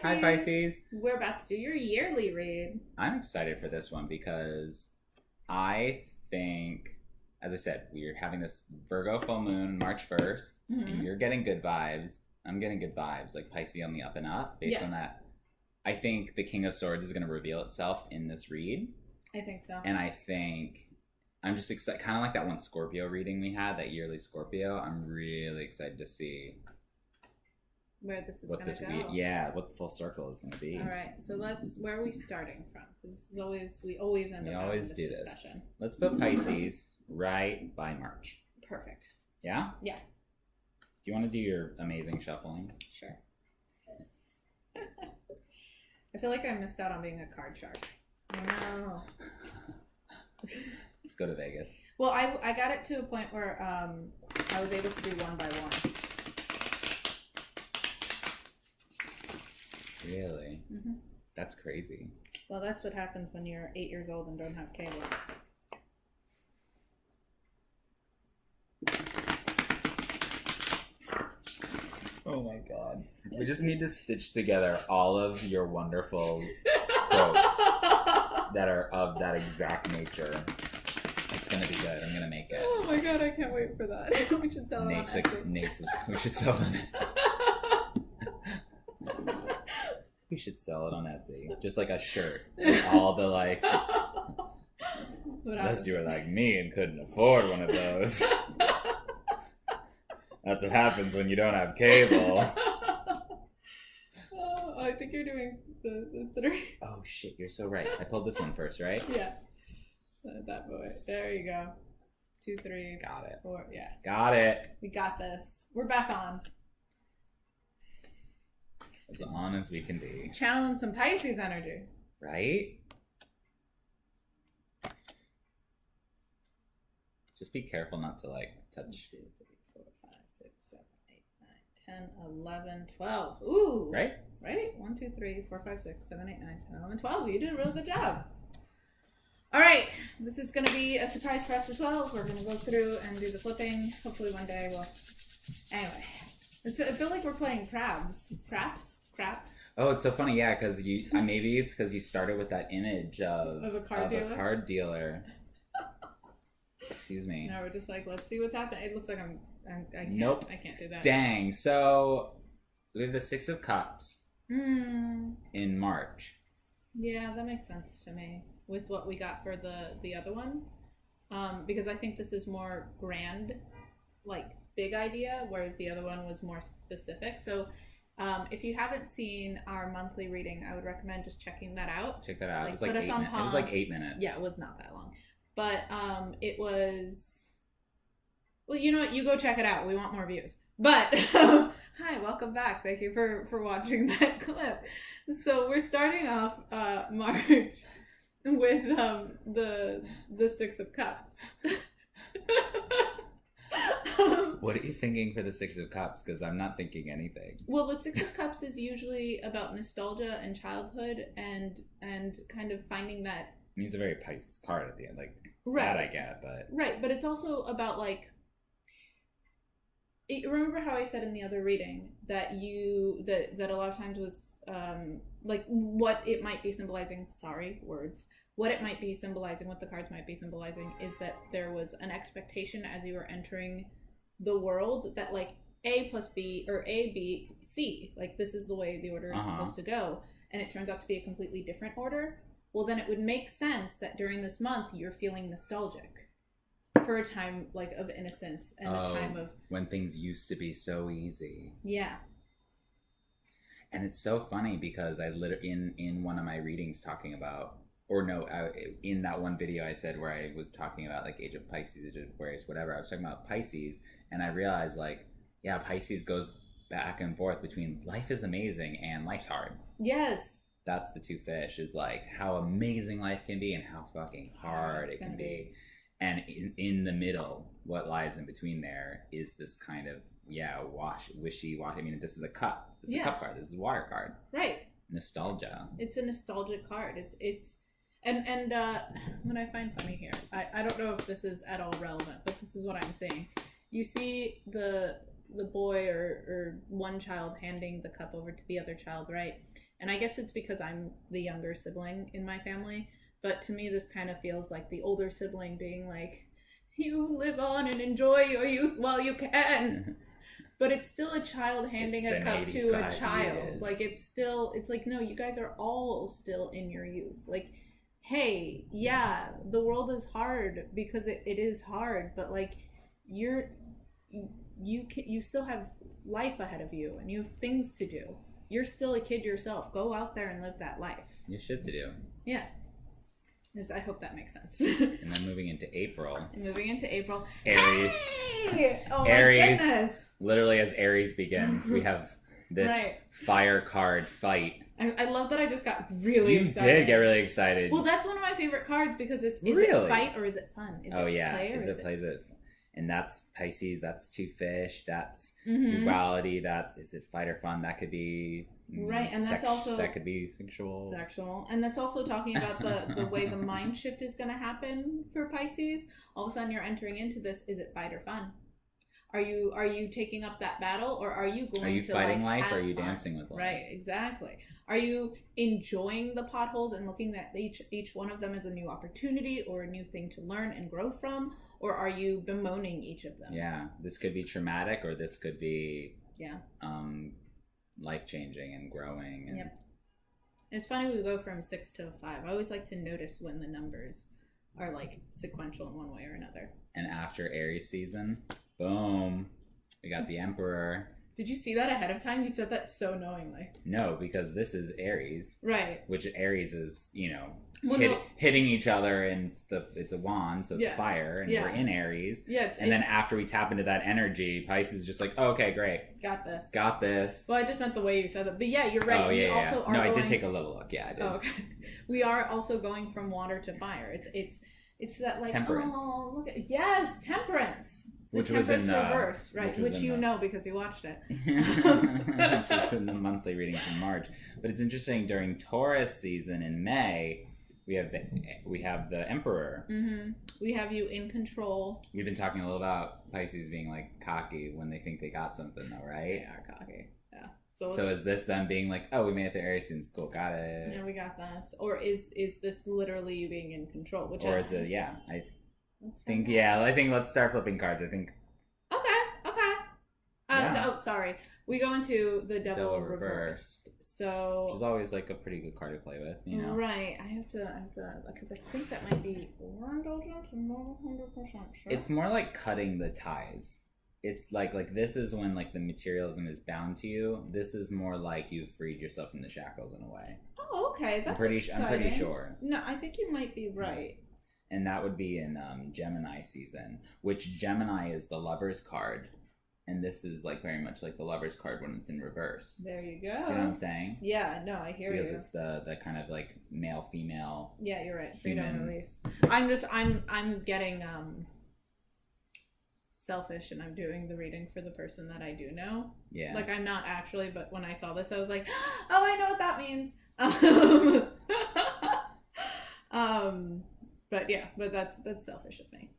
Pisces. Hi, Pisces. We're about to do your yearly read. I'm excited for this one because I think, as I said, we're having this Virgo full moon March 1st, and you're getting good vibes. I'm getting good vibes, like Pisces on the up and up. Based on that, I think the King of Swords is going to reveal itself in this read. I think so. And I think I'm just excited, kind of like that one Scorpio reading we had, that yearly Scorpio. I'm really excited to see where this is going to go. What the full circle is going to be. All right, so where are we starting from? Because this is always, we always end up having this discussion. Let's put Pisces right by March. Perfect. Yeah? Yeah. Do you want to do your amazing shuffling? Sure. I feel like I missed out on being a card shark. I know. Let's go to Vegas. Well, I got it to a point where I was able to do one by one. Really? That's crazy. Well, that's what happens when you're 8 years old and don't have cable. Oh my god. We just need to stitch together all of your wonderful quotes that are of that exact nature. It's gonna be good. I'm gonna make it. Oh my god, I can't wait for that. We should sell it on Etsy. We should sell it on Etsy. We should sell it on Etsy. Just like a shirt. With all the like... Unless you were like me and couldn't afford one of those. That's what happens when you don't have cable. Oh, I think you're doing the three. Oh shit, you're so right. I pulled this one first, right? Yeah. That boy. There you go. 2, 3. Got it. 4. Yeah. Got it. We got this. We're back on. As on as we can be. Channeling some Pisces energy. Right? Just be careful not to like touch. 1, 2, 3, 4, 5, 6, 7, 8, 9, 10, 11, 12. Ooh. Right? Right? 1, 2, 3, 4, 5, 6, 7, 8, 9, 10, 11, 12. You did a real good job. All right. This is going to be a surprise for us as well. We're going to go through and do the flipping. Hopefully one day we'll... Anyway. I feel like we're playing crabs. Craps? Oh, it's so funny, yeah, because maybe it's because you started with that image of a card dealer. Excuse me. Now we're just like, let's see what's happening. It looks like I can't. Nope. I can't do that. Dang. So we have the 6 of Cups in March. Yeah, that makes sense to me with what we got for the other one, because I think this is more grand, like big idea, whereas the other one was more specific. So. If you haven't seen our monthly reading, I would recommend just checking that out. Check that out. Like, it was like 8 minutes. It was like 8 minutes. Yeah, it was not that long. But it was... Well, you know what? You go check it out. We want more views. But, hi, welcome back. Thank you for watching that clip. So we're starting off March with the 6 of Cups. What are you thinking for the 6 of Cups? Because I'm not thinking anything. Well, the 6 of Cups is usually about nostalgia and childhood and kind of finding that... I mean, it's a very Pisces card at the end. Like, right. That I get, but... Right, but it's also about, like... remember how I said in the other reading that that a lot of times with, like, what it might be symbolizing... Sorry, words. What it might be symbolizing, what the cards might be symbolizing, is that there was an expectation as you were entering the world that, like, A plus B, or A, B, C, like, this is the way the order is supposed to go, and it turns out to be a completely different order. Well, then it would make sense that during this month you're feeling nostalgic for a time, like, of innocence and a time of... when things used to be so easy. Yeah. And it's so funny because I literally, in one of my readings talking about... Or no, in that one video I said where I was talking about like Age of Pisces, Age of Aquarius, whatever, I was talking about Pisces, and I realized like, yeah, Pisces goes back and forth between life is amazing and life's hard. Yes. That's the two fish, is like how amazing life can be and how fucking hard it can be. And in the middle, what lies in between there is this kind of, wishy-washy. I mean, this is a cup. This is a cup card. This is a water card. Right. Nostalgia. It's a nostalgic card. It's And what I find funny here, I don't know if this is at all relevant, but this is what I'm saying. You see the the boy or one child handing the cup over to the other child, right? And I guess it's because I'm the younger sibling in my family, but to me this kind of feels like the older sibling being like, you live on and enjoy your youth while you can. But it's still a child handing a cup to a child. Years. Like, it's like, no, you guys are all still in your youth. Like, hey, yeah, the world is hard because it is hard, but like, you still have life ahead of you and you have things to do. You're still a kid yourself. Go out there and live that life. You should to do. Yeah. I hope that makes sense. And then moving into April. Aries. Hey! Oh my Aries. Goodness. Literally, as Aries begins, we have this fire card fight. I love that I just got really excited. You did get really excited. Well, that's one of my favorite cards because is really? It fight or is it fun? Is it plays it? And that's Pisces, that's two fish, that's duality, is it fight or fun? That could be right, and that's also that could be sexual, and that's also talking about the way the mind shift is going to happen for Pisces. All of a sudden, you're entering into this. Is it fight or fun? Are you taking up that battle, or are you going? Are you fighting life, or are you fun? dancing with life? Right, exactly. Are you enjoying the potholes and looking at each one of them as a new opportunity or a new thing to learn and grow from? Or are you bemoaning each of them? Yeah, this could be traumatic, or this could be life-changing and growing. And... Yep. It's funny we go from 6 to 5. I always like to notice when the numbers are like sequential in one way or another. And after Aries season, boom, we got the Emperor. Did you see that ahead of time? You said that so knowingly. No, because this is Aries. Right. Which Aries is, hitting each other, and it's a wand, so it's fire, and we're in Aries. Yeah. Then after we tap into that energy, Pisces is just like, oh, okay, great. Got this. Well, I just meant the way you said that. But yeah, you're right. Oh, yeah, also I did take a little look. Yeah, I did. Oh, okay. We are also going from water to fire. It's that like temperance. Oh, look at temperance. Which was in reverse, right? Which you know because you watched it. Which is in the monthly reading from March. But it's interesting, during Taurus season in May, we have the Emperor. Mm-hmm. We have you in control. We've been talking a little about Pisces being like cocky when they think they got something, though, right? They are cocky. Yeah. So is this them being like, oh, we made it through Aries season, cool, got it? Yeah, we got this. Or is this literally you being in control? Or is it? Yeah, I think let's start flipping cards. I think. Okay. No, sorry. We go into the Devil reversed. So. Which is always like a pretty good card to play with, Right. I have to, because I think that might be overindulgence. I'm not 100% sure. It's more like cutting the ties. It's like this is when like the materialism is bound to you. This is more like you've freed yourself from the shackles in a way. Oh, okay. That's I'm pretty sure. No, I think you might be right. And that would be in Gemini season, which Gemini is the Lover's card. And this is like very much like the Lover's card when it's in reverse. There you go. Do you know what I'm saying? Yeah, no, I hear because it's the kind of like male female. Yeah, you're right. Freedom and release. I'm getting selfish, and I'm doing the reading for the person that I do know. Yeah. Like, I'm not actually, but when I saw this, I was like, oh, I know what that means. But that's selfish of me.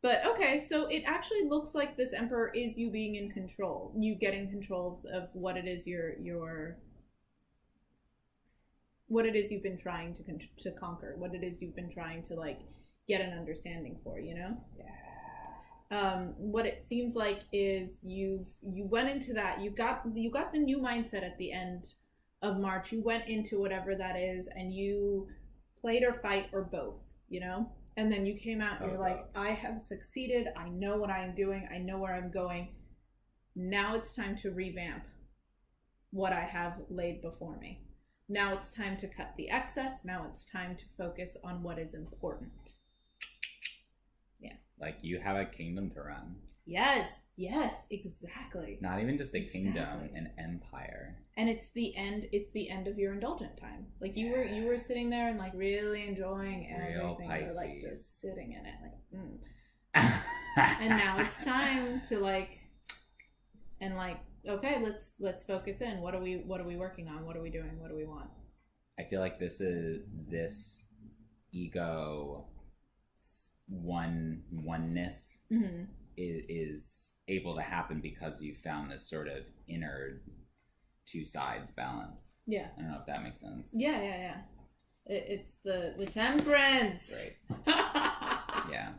But okay, so it actually looks like this Emperor is you being in control. You getting control of what it is what it is you've been trying to conquer, what it is you've been trying to like get an understanding for, Yeah. What it seems like is you went into that. You got the new mindset at the end of March. You went into whatever that is, and you played or fight or both, And then you came out and you're like, I have succeeded. I know what I am doing. I know where I'm going. Now it's time to revamp what I have laid before me. Now it's time to cut the excess. Now it's time to focus on what is important. Yeah. Like you have a kingdom to run. Yes, exactly. Not even just a kingdom, an empire. And it's the end of your indulgent time. Like you were sitting there and like really enjoying everything. You're like just sitting in it, and now it's time to okay, let's focus in. What are we working on? What are we doing? What do we want? I feel like this ego oneness is able to happen because you found this sort of inner two sides balance. Yeah. I don't know if that makes sense. Yeah. It's the temperance. Right. Yeah.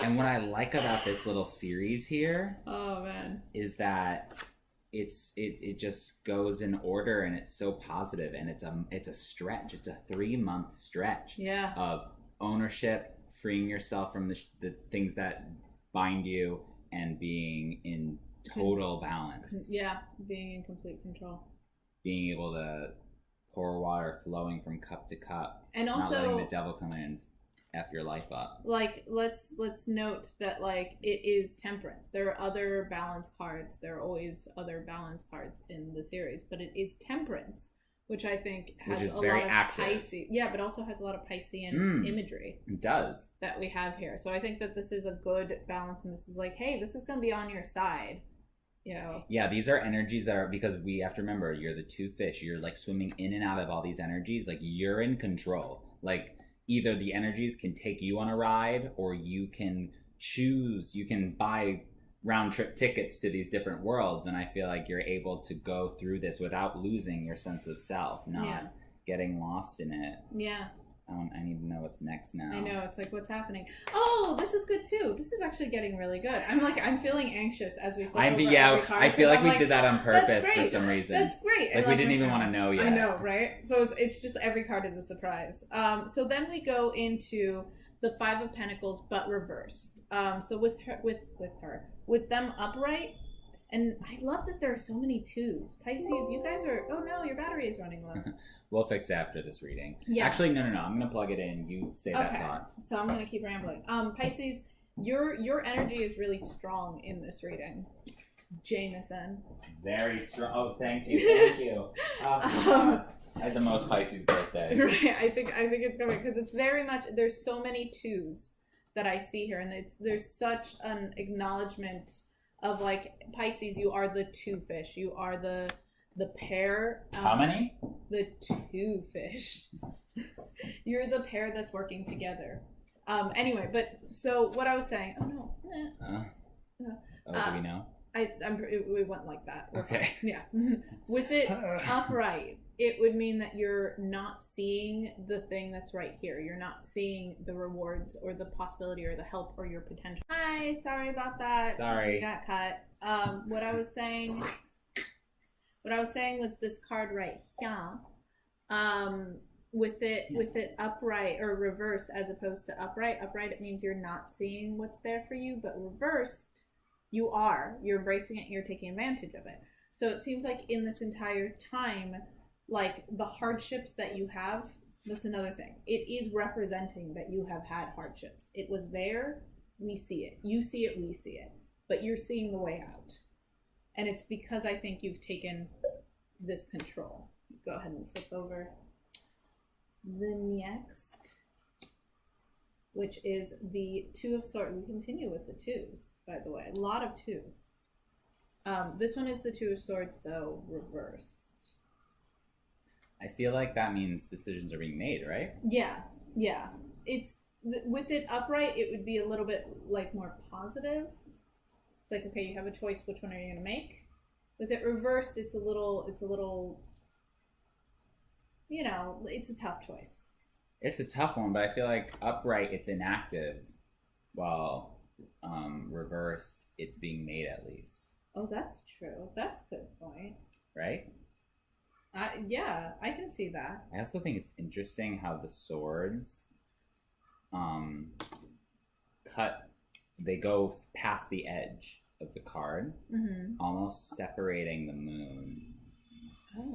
And what I like about this little series here, oh man, is that it just goes in order, and it's so positive, and it's a stretch. It's a 3-month stretch. Yeah. Of ownership, freeing yourself from the things that bind you, and being in total balance. Yeah, being in complete control. Being able to pour water flowing from cup to cup, and also not letting the devil come in and F your life up. Like, let's note that, like, it is temperance. There are other balance cards. There are always other balance cards in the series, but it is temperance, which I think has a lot of Pisces. Yeah, but also has a lot of Piscean imagery. It does. That we have here. So I think that this is a good balance, and this is like, hey, this is going to be on your side. You know? Yeah, these are energies that are, because we have to remember, you're the two fish. You're like swimming in and out of all these energies. Like, you're in control. Like, either the energies can take you on a ride, or you can choose, you can buy round trip tickets to these different worlds. And I feel like you're able to go through this without losing your sense of self, not getting lost in it. Yeah. I need to know what's next now. I know, it's like, what's happening? Oh, this is good too. This is actually getting really good. I'm feeling anxious as we flip over every card, I feel like we did that on purpose for some reason. That's great. Like, we didn't even want to know yet. I know, right? So it's just every card is a surprise. So then we go into the 5 of Pentacles, but reversed. So with them upright. And I love that there are so many 2s. Pisces, you guys are... Oh no, your battery is running low. We'll fix it after this reading. Yeah. Actually, no. I'm going to plug it in. You say that thought. So I'm going to keep rambling. Pisces, your energy is really strong in this reading. Jameson. Very strong. Oh, thank you. Thank you. I had the most Pisces birthday. Right. I think it's coming because it's very much... There's so many 2s that I see here. And there's such an acknowledgement of, like, Pisces, you are the 2 fish. You are the pair. How many? The 2 fish. You're the pair that's working together. Anyway, but so what I was saying. Oh no. Do we know? We went like that. Okay. Yeah. With it upright, it would mean that you're not seeing the thing that's right here. You're not seeing the rewards or the possibility or the help or your potential. Hi, sorry about that. Sorry. We got cut. What I was saying was this card right here. With it upright or reversed as opposed to upright. Upright, it means you're not seeing what's there for you, but reversed, you're embracing it and you're taking advantage of it. So it seems like in this entire time, like, the hardships that you have, that's another thing. It is representing that you have had hardships. It was there, we see it. You see it, we see it. But you're seeing the way out. And it's because I think you've taken this control. Go ahead and flip over the next, which is the 2 of Swords. We continue with the 2s, by the way. A lot of 2s. This one is the 2 of Swords, though, reversed. I feel like that means decisions are being made, right? Yeah. It's with it upright, it would be a little bit, like, more positive. It's like, okay, you have a choice. Which one are you going to make? With it reversed, it's a little, you know, it's a tough choice. It's a tough one, but I feel like upright, it's inactive, while reversed, it's being made at least. Oh, that's true. That's a good point. Right? Yeah, I can see that. I also think it's interesting how the swords they go past the edge of the card, almost separating the moon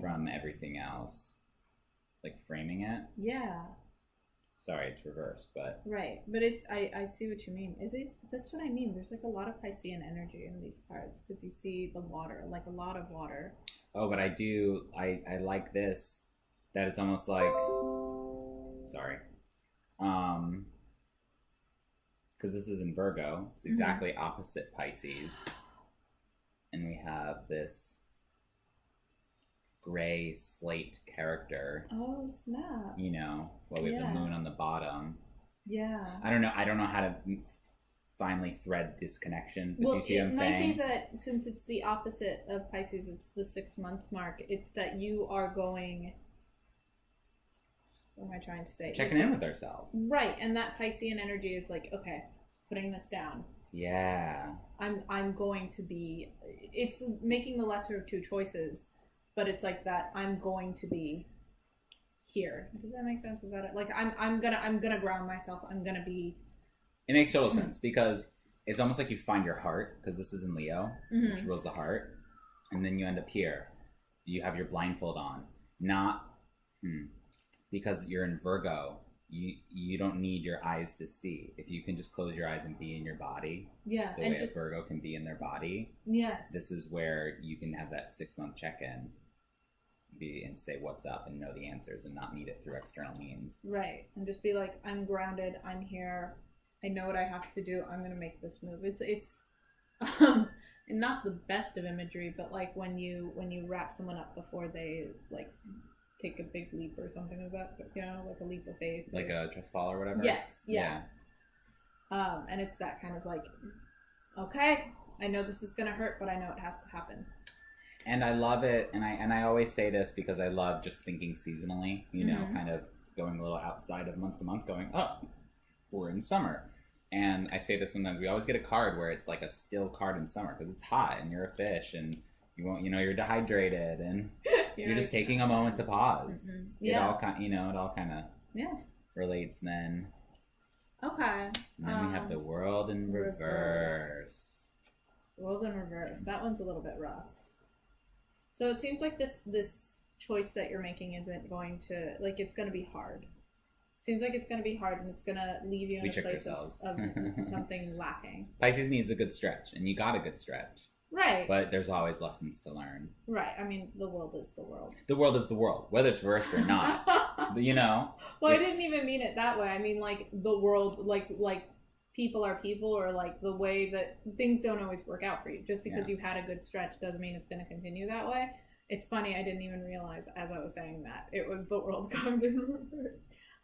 from everything else, like framing it. Yeah. Sorry, it's reversed, but... Right, but it's, I see what you mean. That's what I mean. There's, like, a lot of Piscean energy in these cards, because you see the water, like, a lot of water. Oh, but I like this, that it's almost like... Sorry. Because this is in Virgo. It's exactly opposite Pisces. And we have this gray slate character. Oh, snap. You know, well, we have the moon on the bottom. Yeah. I don't know how to finally thread this connection. But do you see what I'm it saying? might be that since it's the opposite of Pisces, it's the 6-month mark. It's that you are going. What am I trying to say? Checking in with ourselves. Right, and that Piscean energy is like, okay, putting this down. Yeah. I'm going to be. It's making the lesser of two choices, but it's like that. I'm going to be here. Does that make sense? Is that it? Like I'm gonna ground myself. I'm gonna be. It makes total sense because it's almost like you find your heart, because this is in Leo, Mm-hmm. which rules the heart, and then you end up here. You have your blindfold on, not because you're in Virgo. You don't need your eyes to see. If you can just close your eyes and be in your body, Yeah, the and way just a Virgo can be in their body. yes. This is where you can have that 6-month check-in, and say what's up and know the answers and not need it through external means. Right, and just be like, I'm grounded. I'm here. I know what I have to do. I'm gonna make this move. It's not the best of imagery, but like when you wrap someone up before they like take a big leap or something like that, you know, like a leap of faith, Like a trust fall or whatever. Yes, yeah. And it's that kind of like, okay, I know this is gonna hurt, but I know it has to happen. And I love it, and I always say this because I love just thinking seasonally, you know, kind of going a little outside of month to month, going, oh, we're in summer. And I say this sometimes, we always get a card where it's like a still card in summer because it's hot and you're a fish and you won't, you know, you're dehydrated and you're just taking a moment to pause. Yeah. It all kind, you know, it all kind of relates then. Okay. And then we have the world in reverse. World in reverse. That one's a little bit rough. So it seems like this choice that you're making isn't going to, like, it's going to be hard. Seems like it's going to be hard and it's going to leave you in a place of something lacking. Pisces needs a good stretch, and you got a good stretch. Right. But there's always lessons to learn. Right. I mean, the world is the world. The world is the world, whether it's reversed or not. You know? Well, I didn't even mean it that way. I mean, like, the world, like people are people, or like the way that things don't always work out for you. Just because you had a good stretch doesn't mean it's going to continue that way. It's funny, I didn't even realize as I was saying that it was the world card in reverse.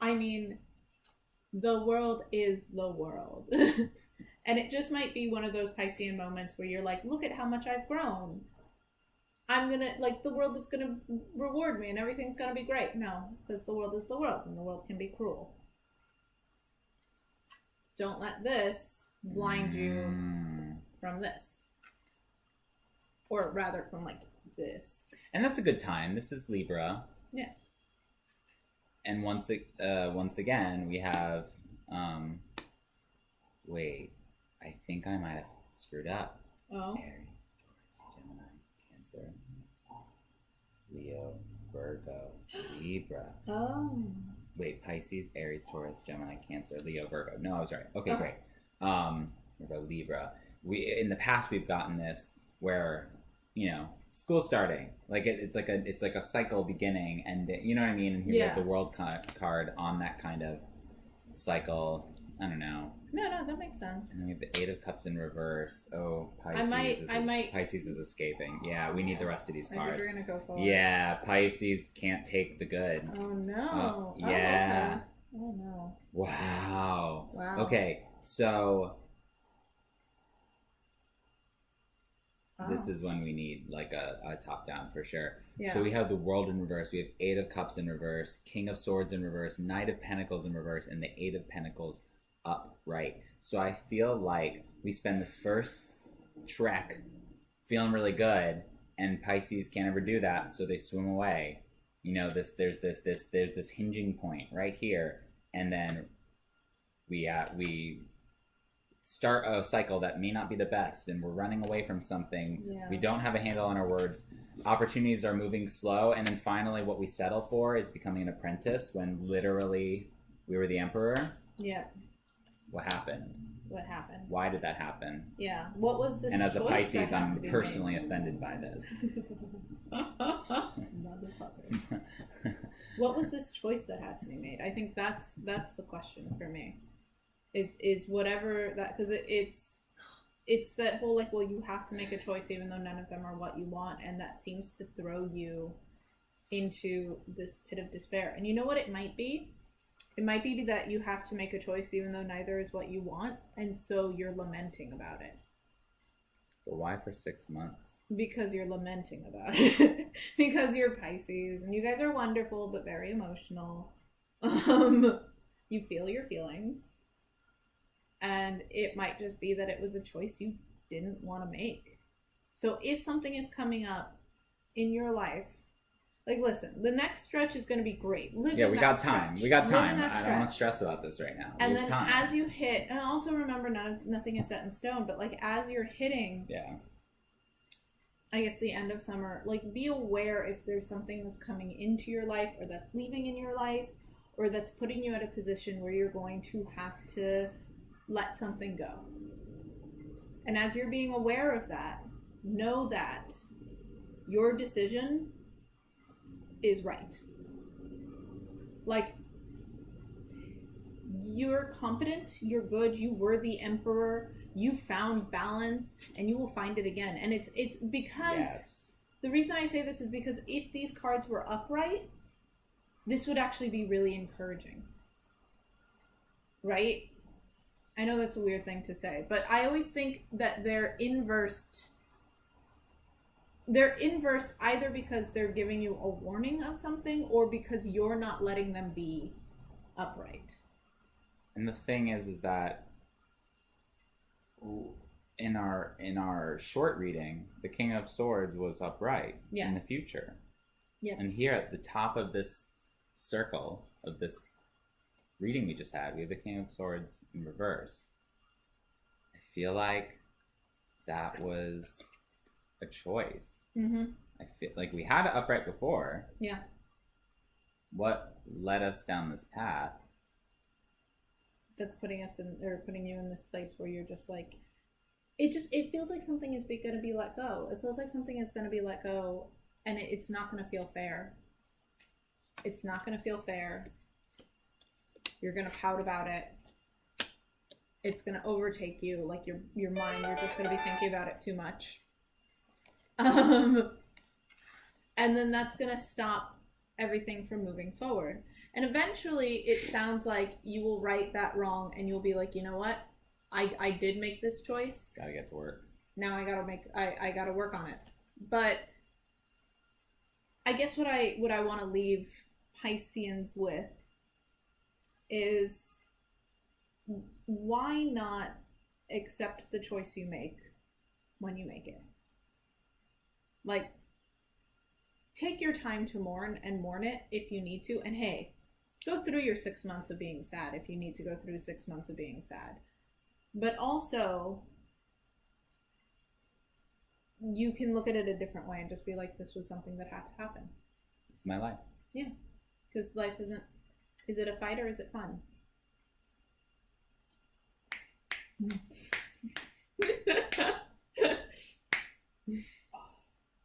I mean, the world is the world. And it just might be one of those Piscean moments where you're like, look at how much I've grown. I'm going to, like, the world is going to reward me and everything's going to be great. No, because the world is the world and the world can be cruel. Don't let this blind you from this. Or rather from, like, this. And that's a good time. This is Libra. Yeah. And once again, we have, wait, I think I might have screwed up. Oh. Aries, Taurus, Gemini, Cancer, Leo, Virgo, Libra. Oh. Wait, Pisces, Aries, Taurus, Gemini, Cancer, Leo, Virgo. No, I was right. Okay, great. Virgo, Libra. In the past we've gotten this where, you know, school starting, like it's like a cycle beginning, and you know what I mean. And here we have the world card on that kind of cycle. I don't know. No, that makes sense. And then we have the 8 of Cups in reverse. Oh, Pisces. Pisces is escaping. Yeah, we need the rest of these cards. We're gonna go forward. Yeah, Pisces can't take the good. Oh no. Yeah. Oh no. Wow. Wow. Okay, so this is when we need like a top down for sure. Yeah. So we have the world in reverse. We have 8 of Cups in reverse, King of Swords in reverse, Knight of Pentacles in reverse, and the 8 of Pentacles upright. So I feel like we spend this first trek feeling really good, and Pisces can't ever do that, so they swim away. You know, there's this hinging point right here, and then we start a cycle that may not be the best, and we're running away from something. We don't have a handle on our words. Opportunities are moving slow, and then finally what we settle for is becoming an apprentice when literally we were the emperor. What happened? Why did that happen? What was this? And as a Pisces, I'm personally offended by this. Motherfucker. What was this choice that had to be made? I think that's the question for me. Is whatever that, because it's that whole like, well, you have to make a choice even though none of them are what you want, and that seems to throw you into this pit of despair. And you know what it might be? It might be that you have to make a choice even though neither is what you want, and so you're lamenting about it. But why for 6 months? Because you're lamenting about it. Because you're Pisces, and you guys are wonderful but very emotional. You feel your feelings, and it might just be that it was a choice you didn't want to make. So if something is coming up in your life, like, listen, the next stretch is going to be great. We got time. We got time. I don't want to stress about this right now. And then as you hit, and also remember, nothing is set in stone, but like as you're hitting, I guess the end of summer, like be aware if there's something that's coming into your life or that's leaving in your life or that's putting you at a position where you're going to have to let something go. And as you're being aware of that, know that your decision is right. Like, you're competent, you're good, you were the emperor, you found balance, and you will find it again. And it's because the reason I say this is because if these cards were upright, this would actually be really encouraging, right? I know that's a weird thing to say, but I always think that they're inversed either because they're giving you a warning of something or because you're not letting them be upright. And the thing is that in our short reading, the King of Swords was upright in the future. Yeah. And here at the top of this circle of this reading we just had, we have the King of Swords in reverse. I feel like that was a choice. I feel like we had it upright before. Yeah. What led us down this path? That's putting us in, or putting you in this place where you're just like, it feels like something is going to be let go. It feels like something is going to be let go, and it's not going to feel fair. It's not going to feel fair. You're going to pout about it. It's going to overtake you, like your mind. You're just going to be thinking about it too much. And then that's going to stop everything from moving forward. And eventually it sounds like you will right that wrong and you'll be like, you know what? I did make this choice. Gotta get to work. Now I gotta work on it. But I guess what I want to leave Pisceans with is, why not accept the choice you make when you make it? Like, take your time to mourn it if you need to. And hey, go through your 6 months of being sad if you need to go through 6 months of being sad. But also, you can look at it a different way and just be like, this was something that had to happen. It's my life. Yeah. Because life isn't, is it a fight or is it fun?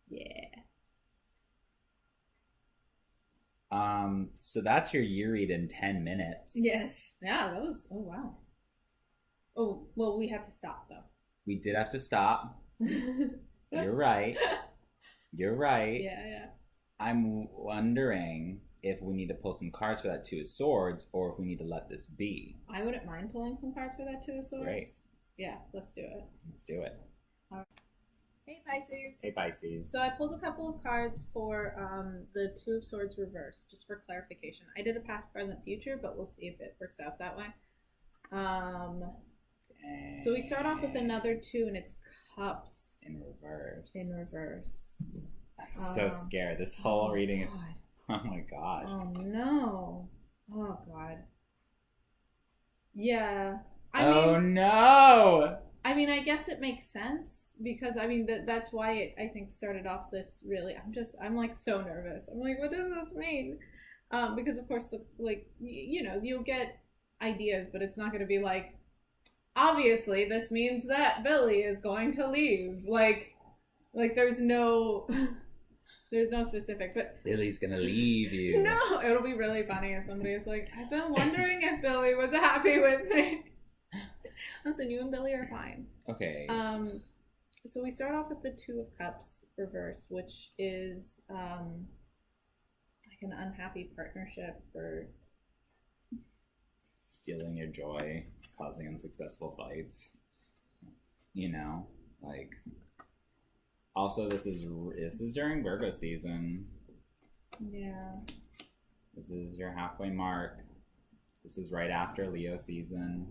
Yeah. So that's your year read in 10 minutes. Yes. Yeah, that was, oh wow. Oh, well, we had to stop though. We did have to stop. You're right. You're right. Yeah. I'm wondering if we need to pull some cards for that Two of Swords or if we need to let this be. I wouldn't mind pulling some cards for that Two of Swords. Great. Yeah, let's do it. Let's do it. Hey Pisces. Hey Pisces. So I pulled a couple of cards for the Two of Swords reverse, just for clarification. I did a past, present, future, but we'll see if it works out that way. So we start off with another two, and it's Cups. In reverse. In reverse. I'm so scared. This whole reading is... Oh my gosh. Oh no. Oh god. Yeah. No! I mean, I guess it makes sense because I mean that's why it, I think, started off this really. I'm like so nervous. I'm like, what does this mean? Because of course, you'll get ideas, but it's not going to be like, obviously this means that Billy is going to leave. Like there's no specific, but Billy's gonna leave you. No, it'll be really funny if somebody is like, I've been wondering if Billy was happy with me. Listen, you and Billy are fine. Okay. So we start off with the Two of Cups reversed, which is like an unhappy partnership, or stealing your joy, causing unsuccessful fights. You know, like. Also, this is during Virgo season. Yeah. This is your halfway mark. This is right after Leo season.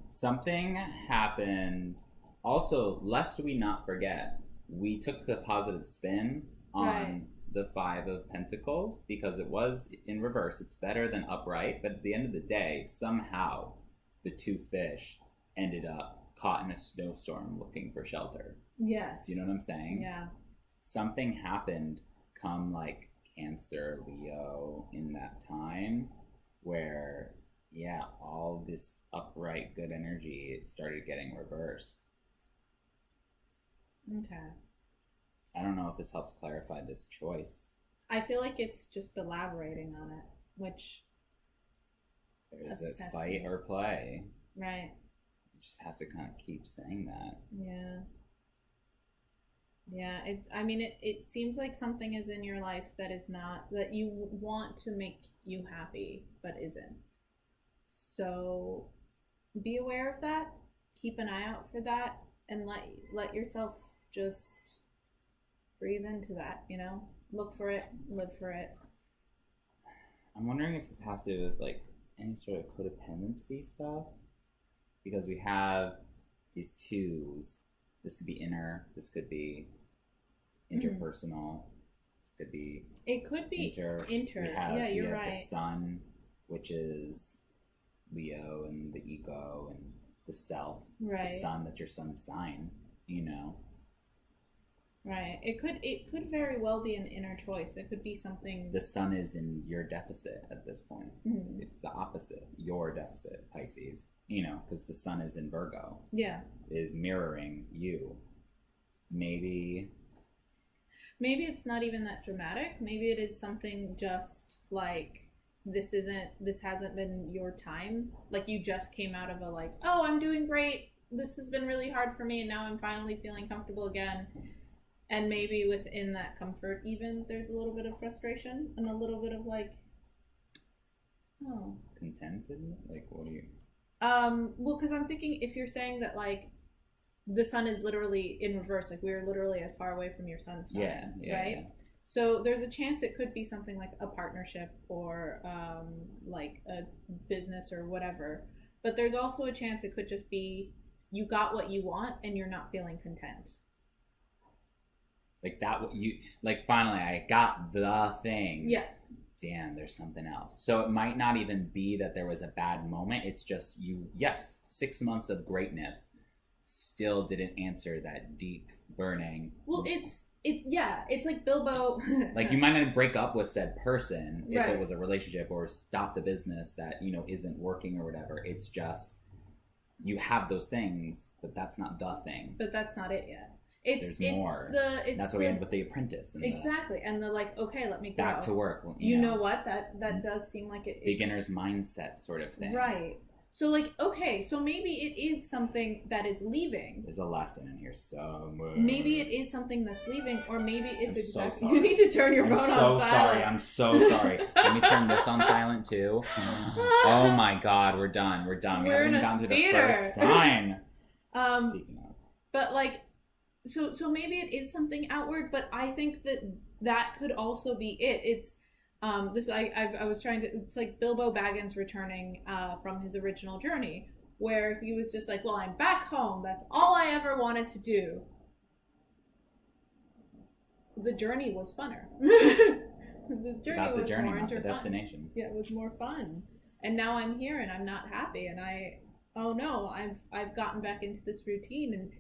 Something happened. Also, lest we not forget, we took the positive spin on the Five of Pentacles because it was in reverse. It's better than upright, but at the end of the day, somehow the two fish ended up caught in a snowstorm looking for shelter. Yes. Do you know what I'm saying? Yeah. Something happened come like Cancer, Leo in that time where, yeah, all this upright good energy started getting reversed. Okay. I don't know if this helps clarify this choice. I feel like it's just elaborating on it, which... Is it fight or play? Right. You just have to kind of keep saying that. Yeah. Yeah, it seems like something is in your life that is not, that you want to make you happy, but isn't. So be aware of that, keep an eye out for that, and let yourself just breathe into that, you know? Look for it, live for it. I'm wondering if this has to do with like any sort of codependency stuff, because we have these twos. This could be inner, this could be interpersonal, this could be... It could be inter. Yeah, you're right. We have the sun, which is Leo and the ego and the self. Right. The sun, that's your sun sign, you know? Right. It could very well be an inner choice. It could be something... The sun is in your deficit at this point. Mm-hmm. It's the opposite. Your deficit, Pisces. You know, because the sun is in Virgo. Yeah. Is mirroring you. Maybe it's not even that dramatic. Maybe it is something just like this hasn't been your time. Like you just came out of a like, oh, I'm doing great. This has been really hard for me and now I'm finally feeling comfortable again. And maybe within that comfort even there's a little bit of frustration and a little bit of like, oh. Contented? Like what do you... Well, because I'm thinking if you're saying that like the sun is literally in reverse, like we're literally as far away from your sun as right? Yeah. So there's a chance it could be something like a partnership or like a business or whatever. But there's also a chance it could just be you got what you want and you're not feeling content. Like that, you like finally I got the thing. Yeah. Damn, there's something else. So it might not even be that there was a bad moment. It's just you, yes, 6 months of greatness still didn't answer that deep burning. Well, it's like Bilbo. Like you might not break up with said person if right. it was a relationship or stop the business that, you know, isn't working or whatever. It's just, you have those things, but that's not the thing. But that's not it yet. There's more. That's why we end with The Apprentice. And exactly. And the like, okay, let me go. Back to work. You know what? That does seem like it. Beginner's mindset sort of thing. Right. So like, okay, so maybe it is something that is leaving. There's a lesson in here somewhere. Maybe it is something that's leaving, or maybe it's exactly... So you need to turn your phone on silent. I'm so sorry. Let me turn this on silent too. Oh my god, we're done. We're haven't even gone through the first sign. Speaking of. But like, so maybe it is something outward, but I think that could also be it. It's I was trying to, it's like Bilbo Baggins returning from his original journey, where he was just like, well, I'm back home. That's all I ever wanted to do. The journey was funner. The journey was more not the destination. Yeah, it was more fun. And now I'm here and I'm not happy. And I've gotten back into this routine, and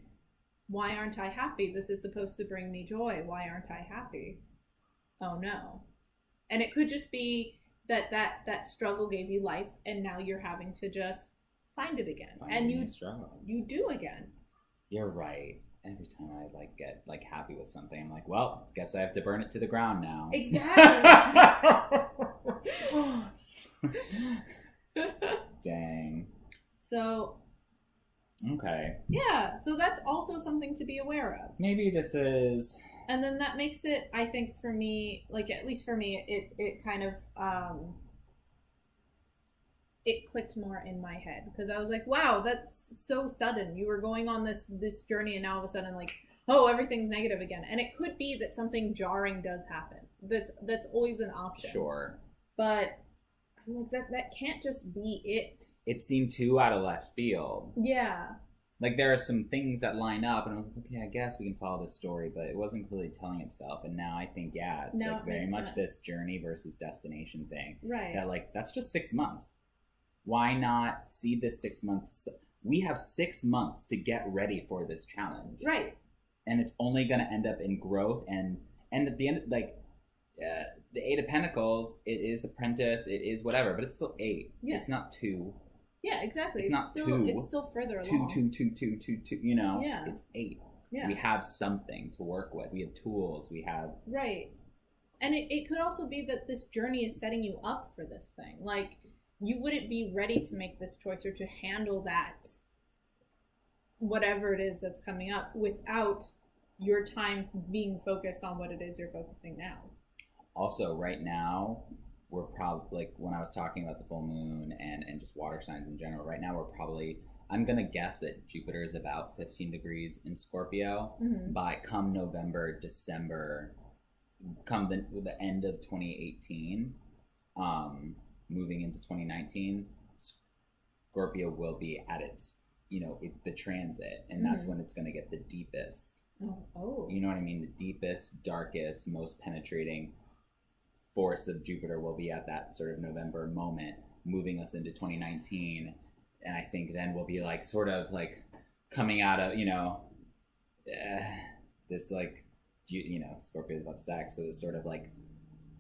why aren't I happy? This is supposed to bring me joy. Why aren't I happy? Oh no. And it could just be that struggle gave you life, and now you're having to just find it again. You do again. You're right. Every time I get happy with something, I'm like, well, guess I have to burn it to the ground now. Exactly. Dang. So. Okay. Yeah. So that's also something to be aware of. Maybe this is. And then that makes it, I think for me, like at least for me, it kind of it clicked more in my head because I was like, wow, that's so sudden. You were going on this journey and now all of a sudden like, oh, everything's negative again. And it could be that something jarring does happen. That's always an option. Sure. But I'm like, that can't just be it. It seemed too out of left field. Yeah. Like, there are some things that line up, and I was like, okay, I guess we can follow this story, but it wasn't clearly telling itself. And now I think, yeah, it's Now like it very makes much sense. this journey versus destination thing. Right. That, like, that's just 6 months. Why not see this 6 months? We have 6 months to get ready for this challenge. Right. And it's only going to end up in growth. And at the end, like, the 8 of Pentacles, it is apprentice, it is whatever, but it's still 8. Yeah. It's not 2. Yeah, exactly. It's not still, 2. It's still further Two, along. two, you know? Yeah. It's 8. Yeah. We have something to work with. We have tools. We have... Right. And it could also be that this journey is setting you up for this thing. Like, you wouldn't be ready to make this choice or to handle that, whatever it is that's coming up, without your time being focused on what it is you're focusing now. Also, right now, we're probably, like, when I was talking about the full moon and just water signs in general, right now we're probably, I'm going to guess that Jupiter is about 15 degrees in Scorpio. Mm-hmm. By come November, December, come the end of 2018, moving into 2019, Scorpio will be at its, the transit, and that's when it's going to get the deepest. Oh. You know what I mean? The deepest, darkest, most penetrating force of Jupiter will be at that sort of November moment, moving us into 2019. And I think then we'll be like sort of like coming out of, this like, Scorpio is about sex. So this sort of like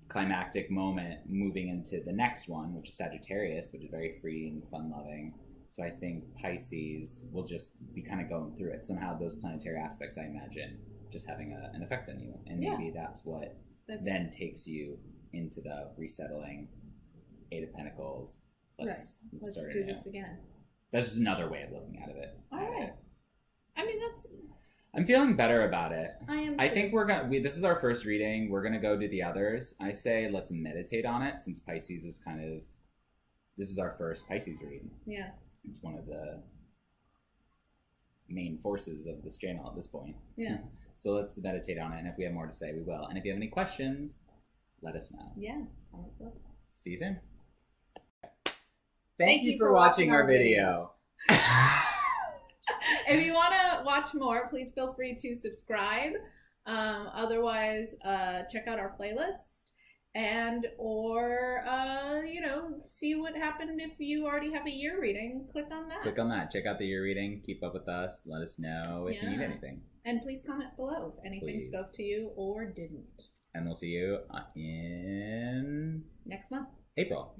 climactic moment moving into the next one, which is Sagittarius, which is very free and fun loving. So I think Pisces will just be kind of going through it. Somehow those planetary aspects, I imagine, just having an effect on you. And maybe that's what then takes you into the resettling 8 of Pentacles. Let's do this again. That's just another way of looking at it. All right. I mean, I'm feeling better about it. I think this is our first reading. We're gonna go do the others. I say let's meditate on it, since Pisces is this is our first Pisces read. Yeah. It's one of the main forces of this channel at this point. Yeah. So let's meditate on it, and if we have more to say, we will. And if you have any questions, let us know. Yeah. See you soon. Thank you for watching our video. If you want to watch more, please feel free to subscribe. Otherwise, check out our playlist. And or see what happened if you already have a year reading. Click on that. Check out the year reading. Keep up with us. Let us know if you need anything. And please comment below if anything spoke to you or didn't. And we'll see you in next month, April.